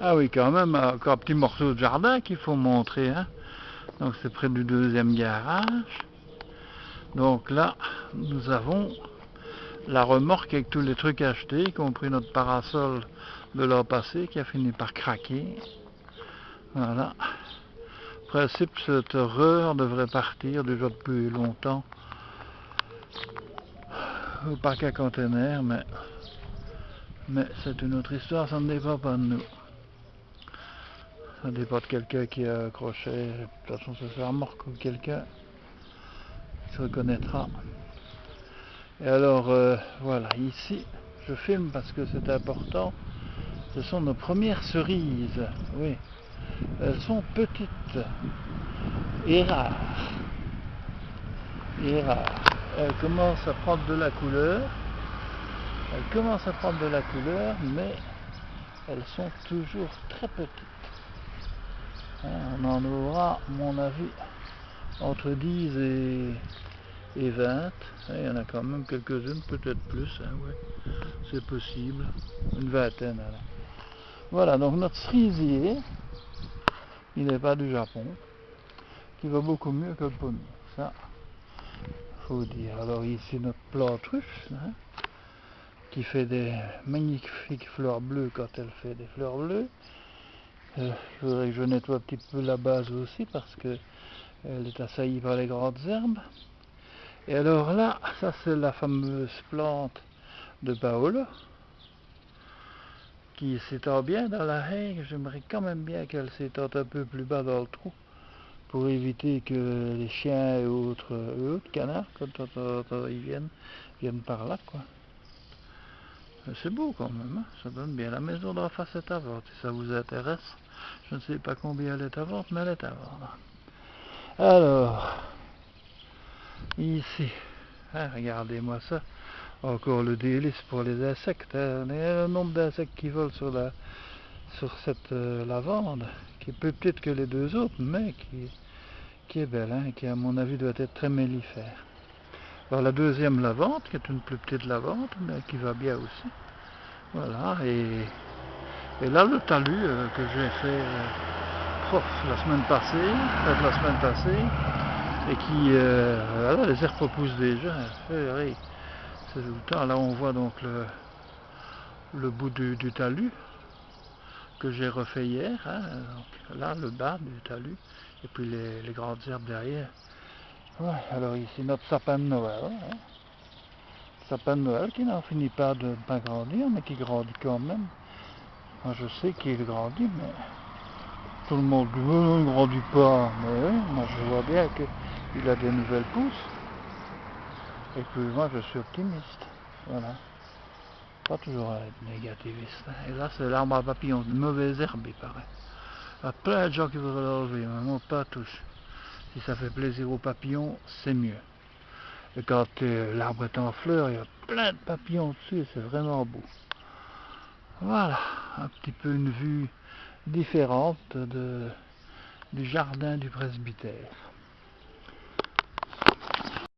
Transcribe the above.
Ah oui, quand même, encore un petit morceau de jardin qu'il faut montrer, hein. Donc c'est près du deuxième garage. Donc là, nous avons la remorque avec tous les trucs achetés, y compris notre parasol de l'an passé qui a fini par craquer. Voilà. En principe, cette horreur devrait partir déjà depuis longtemps au parc à conteneurs, mais c'est une autre histoire, ça ne dépend pas de nous. Ça dépend de quelqu'un qui a accroché, de toute façon c'est la remorque ou quelqu'un qui se reconnaîtra. Et alors voilà, ici je filme parce que c'est important. Ce sont nos premières cerises, oui. Elles sont petites et rares. Elles commencent à prendre de la couleur. Mais elles sont toujours très petites. On en aura, à mon avis, entre 10 et 20. Il y en a quand même quelques-unes, peut-être plus. Ouais. C'est possible. Une vingtaine. Alors. Voilà, donc notre cerisier, il n'est pas du Japon, qui va beaucoup mieux que le pommier. Ça, faut dire. Alors ici notre plante russe, qui fait des magnifiques fleurs bleues quand elle fait des fleurs bleues. Il faudrait que je nettoie un petit peu la base aussi parce que elle est assaillie par les grandes herbes. Et alors là, ça c'est la fameuse plante de Paolo qui s'étend bien dans la haie. J'aimerais quand même bien qu'elle s'étende un peu plus bas dans le trou pour éviter que les chiens et autres canards, quand ils viennent par là, quoi. C'est beau quand même, hein, ça donne bien. La maison d'en face est à vendre, si ça vous intéresse. Je ne sais pas combien elle est à vendre, mais elle est à vendre. Alors, ici, regardez-moi ça. Encore le délice pour les insectes. Il y a un nombre d'insectes qui volent sur cette lavande, qui est plus petite que les deux autres, mais qui est belle, hein, qui à mon avis doit être très mellifère. Alors la deuxième lavande, qui est une plus petite lavande, mais qui va bien aussi. Voilà, et là le talus que j'ai fait la semaine passée, et qui, voilà, les herbes repoussent déjà. C'est tout le temps. Là on voit donc le bout du talus que j'ai refait hier, hein, donc là le bas du talus, et puis les grandes herbes derrière. Ouais, alors ici notre sapin de Noël, hein. Sapin de Noël qui n'en finit pas de pas grandir, mais qui grandit quand même. Moi je sais qu'il grandit, mais tout le monde dit oh, il ne grandit pas. Mais oui, moi je vois bien qu'il a des nouvelles pousses. Et puis moi je suis optimiste. Voilà. Pas toujours être négativiste. Et là c'est l'arbre à papillons, une mauvaise herbe il paraît. Il y a plein de gens qui voudraient l'enlever, mais moi pas tous. Si ça fait plaisir aux papillons, c'est mieux. Et quand l'arbre est en fleurs, il y a plein de papillons dessus, c'est vraiment beau. Voilà, un petit peu une vue différente du jardin du presbytère.